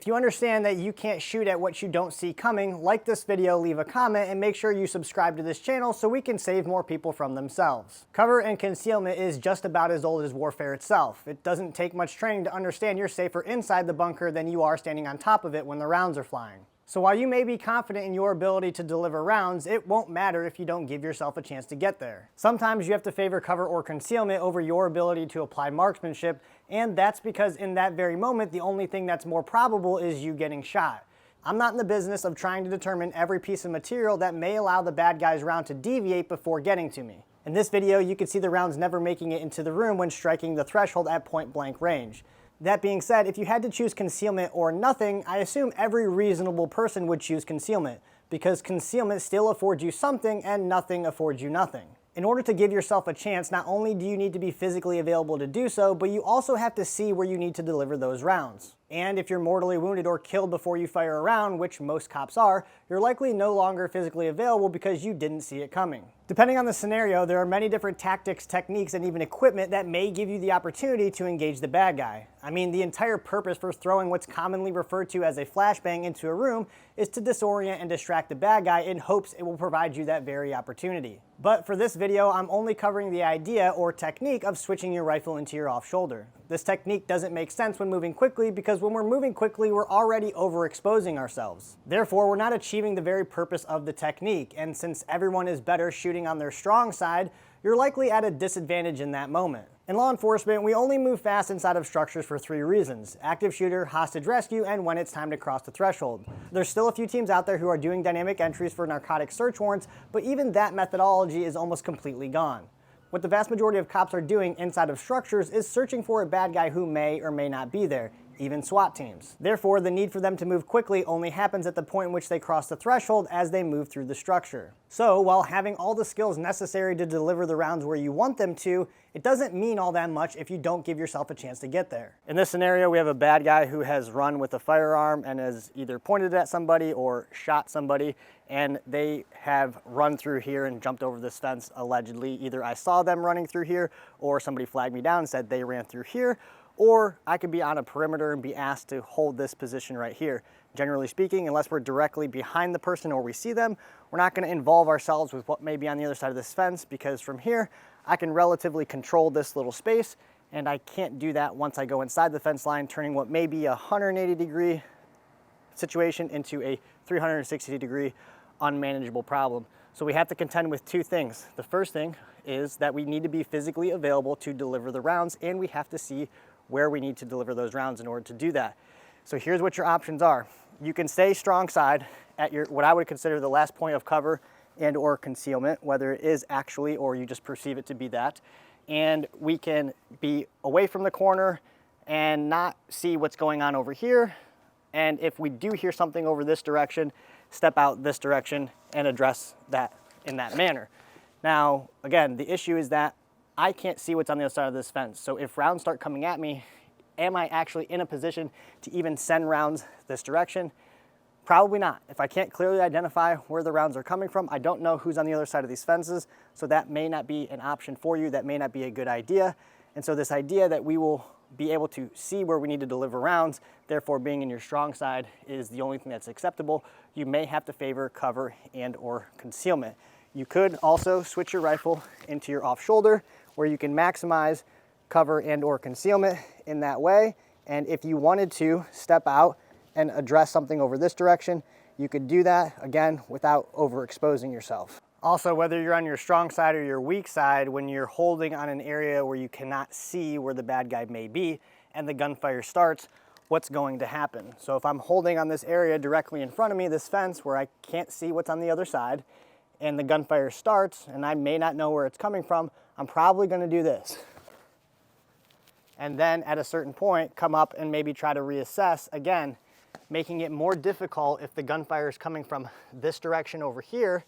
If you understand that you can't shoot at what you don't see coming, like this video, leave a comment, and make sure you subscribe to this channel so we can save more people from themselves. Cover and concealment is just about as old as warfare itself. It doesn't take much training to understand you're safer inside the bunker than you are standing on top of it when the rounds are flying. So while you may be confident in your ability to deliver rounds, it won't matter if you don't give yourself a chance to get there. Sometimes you have to favor cover or concealment over your ability to apply marksmanship, and that's because in that very moment, the only thing that's more probable is you getting shot. I'm not in the business of trying to determine every piece of material that may allow the bad guy's round to deviate before getting to me. In this video, you can see the rounds never making it into the room when striking the threshold at point blank range. That being said, if you had to choose concealment or nothing, I assume every reasonable person would choose concealment, because concealment still affords you something and nothing affords you nothing. In order to give yourself a chance, not only do you need to be physically available to do so, but you also have to see where you need to deliver those rounds. And if you're mortally wounded or killed before you fire a round, which most cops are, you're likely no longer physically available because you didn't see it coming. Depending on the scenario, there are many different tactics, techniques, and even equipment that may give you the opportunity to engage the bad guy. I mean, the entire purpose for throwing what's commonly referred to as a flashbang into a room is to disorient and distract the bad guy in hopes it will provide you that very opportunity. But for this video, I'm only covering the idea or technique of switching your rifle into your off shoulder. This technique doesn't make sense when moving quickly because when we're moving quickly, we're already overexposing ourselves. Therefore, we're not achieving the very purpose of the technique, and since everyone is better shooting on their strong side, you're likely at a disadvantage in that moment. In law enforcement, we only move fast inside of structures for 3 reasons: active shooter, hostage rescue, and when it's time to cross the threshold. There's still a few teams out there who are doing dynamic entries for narcotic search warrants, but even that methodology is almost completely gone. What the vast majority of cops are doing inside of structures is searching for a bad guy who may or may not be there, even SWAT teams. Therefore, the need for them to move quickly only happens at the point in which they cross the threshold as they move through the structure. So, while having all the skills necessary to deliver the rounds where you want them to, it doesn't mean all that much if you don't give yourself a chance to get there. In this scenario, we have a bad guy who has run with a firearm and has either pointed at somebody or shot somebody, and they have run through here and jumped over this fence allegedly. Either I saw them running through here, or somebody flagged me down and said they ran through here, or I could be on a perimeter and be asked to hold this position right here. Generally speaking, unless we're directly behind the person or we see them, we're not going to involve ourselves with what may be on the other side of this fence, because from here, I can relatively control this little space, and I can't do that once I go inside the fence line, turning what may be a 180-degree situation into a 360-degree unmanageable problem. So we have to contend with 2 things. The first thing is that we need to be physically available to deliver the rounds, and we have to see where we need to deliver those rounds in order to do that. So here's what your options are. You can stay strong side at your, what I would consider the last point of cover and or concealment, whether it is actually or you just perceive it to be that. And we can be away from the corner and not see what's going on over here. And if we do hear something over this direction, step out this direction and address that in that manner. Now, again, the issue is that I can't see what's on the other side of this fence. So if rounds start coming at me, am I actually in a position to even send rounds this direction? Probably not. If I can't clearly identify where the rounds are coming from, I don't know who's on the other side of these fences, so that may not be an option for you. That may not be a good idea. And so this idea that we will be able to see where we need to deliver rounds, therefore being in your strong side, is the only thing that's acceptable. You may have to favor cover and or concealment. You could also switch your rifle into your off shoulder, where you can maximize cover and or concealment in that way. And if you wanted to step out and address something over this direction, you could do that, again, without overexposing yourself. Also, whether you're on your strong side or your weak side, when you're holding on an area where you cannot see where the bad guy may be and the gunfire starts, what's going to happen? So if I'm holding on this area directly in front of me, this fence where I can't see what's on the other side, and the gunfire starts and I may not know where it's coming from, I'm probably going to do this. And then at a certain point, come up and maybe try to reassess again, making it more difficult if the gunfire is coming from this direction over here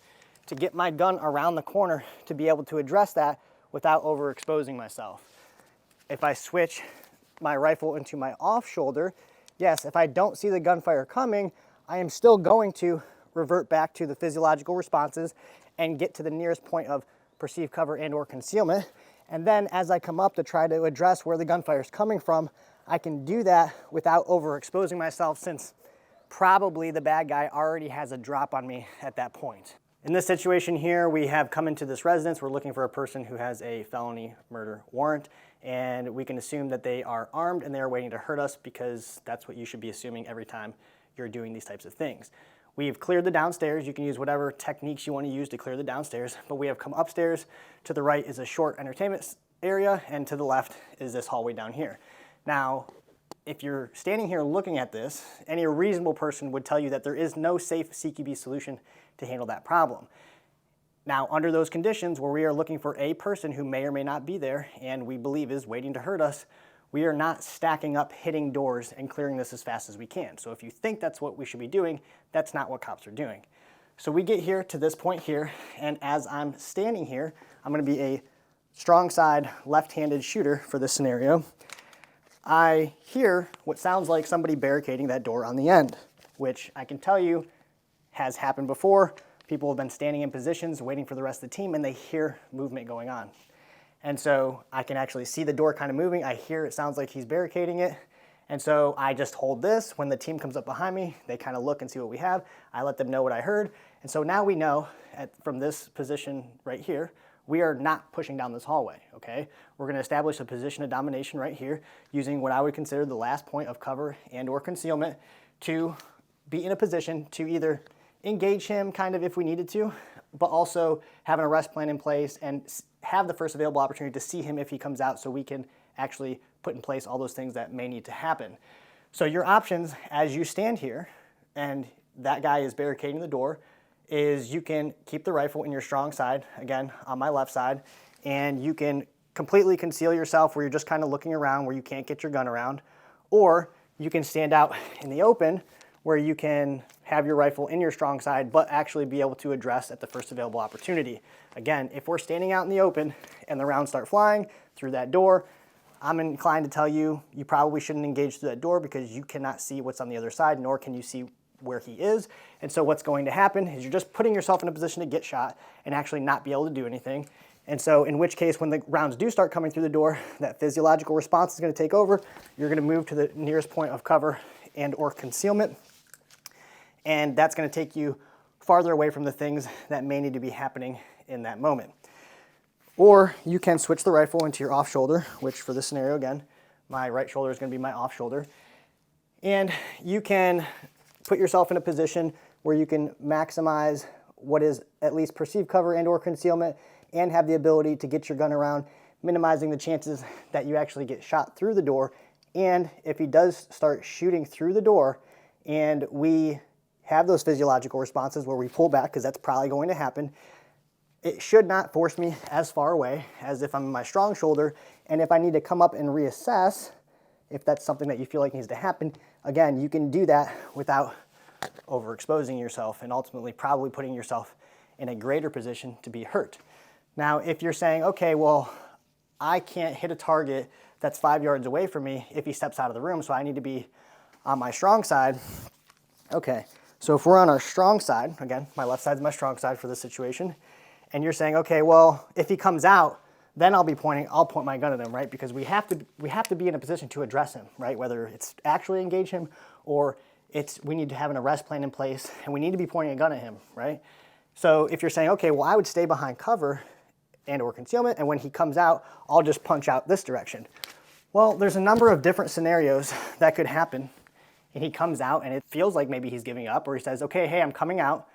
to get my gun around the corner to be able to address that without overexposing myself. If I switch my rifle into my off shoulder, yes, if I don't see the gunfire coming, I am still going to revert back to the physiological responses and get to the nearest point of perceived cover and or concealment. And then as I come up to try to address where the gunfire is coming from, I can do that without overexposing myself, since probably the bad guy already has a drop on me at that point. In this situation here, we have come into this residence. We're looking for a person who has a felony murder warrant, and we can assume that they are armed and they are waiting to hurt us, because that's what you should be assuming every time you're doing these types of things. We've cleared the downstairs. You can use whatever techniques you want to use to clear the downstairs, but we have come upstairs. To the right is a short entertainment area, and to the left is this hallway down here. Now, if you're standing here looking at this, any reasonable person would tell you that there is no safe CQB solution to handle that problem. Now, under those conditions where we are looking for a person who may or may not be there and we believe is waiting to hurt us, we are not stacking up, hitting doors, and clearing this as fast as we can. So if you think that's what we should be doing, that's not what cops are doing. So we get here to this point here, and as I'm standing here, I'm going to be a strong side left-handed shooter for this scenario. I hear what sounds like somebody barricading that door on the end, which I can tell you has happened before. People have been standing in positions waiting for the rest of the team, and they hear movement going on. And so I can actually see the door kind of moving. I hear it sounds like he's barricading it. And so I just hold this. When the team comes up behind me, they kind of look and see what we have. I let them know what I heard. And so now we know from this position right here, we are not pushing down this hallway, okay? We're gonna establish a position of domination right here using what I would consider the last point of cover and or concealment to be in a position to either engage him kind of if we needed to, but also have an arrest plan in place and have the first available opportunity to see him if he comes out, so we can actually put in place all those things that may need to happen. So your options as you stand here and that guy is barricading the door is you can keep the rifle in your strong side, again, on my left side, and you can completely conceal yourself where you're just kind of looking around where you can't get your gun around, or you can stand out in the open where you can have your rifle in your strong side but actually be able to address at the first available opportunity. Again, if we're standing out in the open and the rounds start flying through that door, I'm inclined to tell you, you probably shouldn't engage through that door because you cannot see what's on the other side, nor can you see where he is. And so what's going to happen is you're just putting yourself in a position to get shot and actually not be able to do anything. And so in which case, when the rounds do start coming through the door, that physiological response is going to take over. You're going to move to the nearest point of cover and or concealment. And that's going to take you farther away from the things that may need to be happening in that moment. Or you can switch the rifle into your off shoulder, which for this scenario, again, my right shoulder is going to be my off shoulder. And you can put yourself in a position where you can maximize what is at least perceived cover and or concealment and have the ability to get your gun around, minimizing the chances that you actually get shot through the door. And if he does start shooting through the door and we have those physiological responses where we pull back, because that's probably going to happen, it should not force me as far away as if I'm in my strong shoulder. And if I need to come up and reassess, if that's something that you feel like needs to happen, again, you can do that without overexposing yourself and ultimately probably putting yourself in a greater position to be hurt. Now, if you're saying, okay, well, I can't hit a target that's 5 yards away from me if he steps out of the room, so I need to be on my strong side. Okay, so if we're on our strong side, again, my left side is my strong side for this situation, and you're saying, okay, well, if he comes out, then I'll point my gun at him, right? Because we have to be in a position to address him, right? Whether it's actually engage him or we need to have an arrest plan in place and we need to be pointing a gun at him, right? So if you're saying, okay, well, I would stay behind cover and or concealment, and when he comes out, I'll just punch out this direction. Well, there's a number of different scenarios that could happen, and he comes out and it feels like maybe he's giving up, or he says, okay, hey, I'm coming out.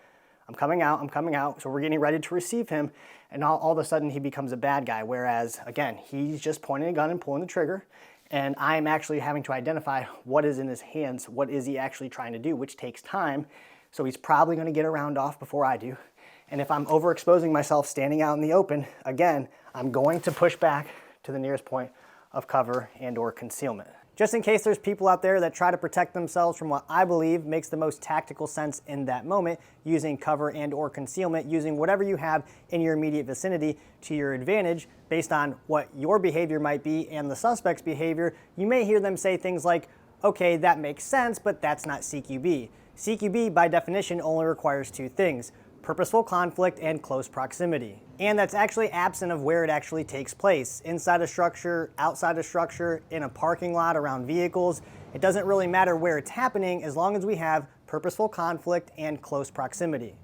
So we're getting ready to receive him, and all of a sudden he becomes a bad guy, whereas, again, he's just pointing a gun and pulling the trigger, and I'm actually having to identify what is in his hands, what is he actually trying to do, which takes time, so he's probably going to get a round off before I do. And if I'm overexposing myself standing out in the open, again, I'm going to push back to the nearest point of cover and or concealment. Just in case there's people out there that try to protect themselves from what I believe makes the most tactical sense in that moment, using cover and or concealment, using whatever you have in your immediate vicinity to your advantage based on what your behavior might be and the suspect's behavior, you may hear them say things like, okay, that makes sense, but that's not CQB. CQB, by definition, only requires two things: purposeful conflict, and close proximity. And that's actually absent of where it actually takes place. Inside a structure, outside a structure, in a parking lot, around vehicles. It doesn't really matter where it's happening as long as we have purposeful conflict and close proximity.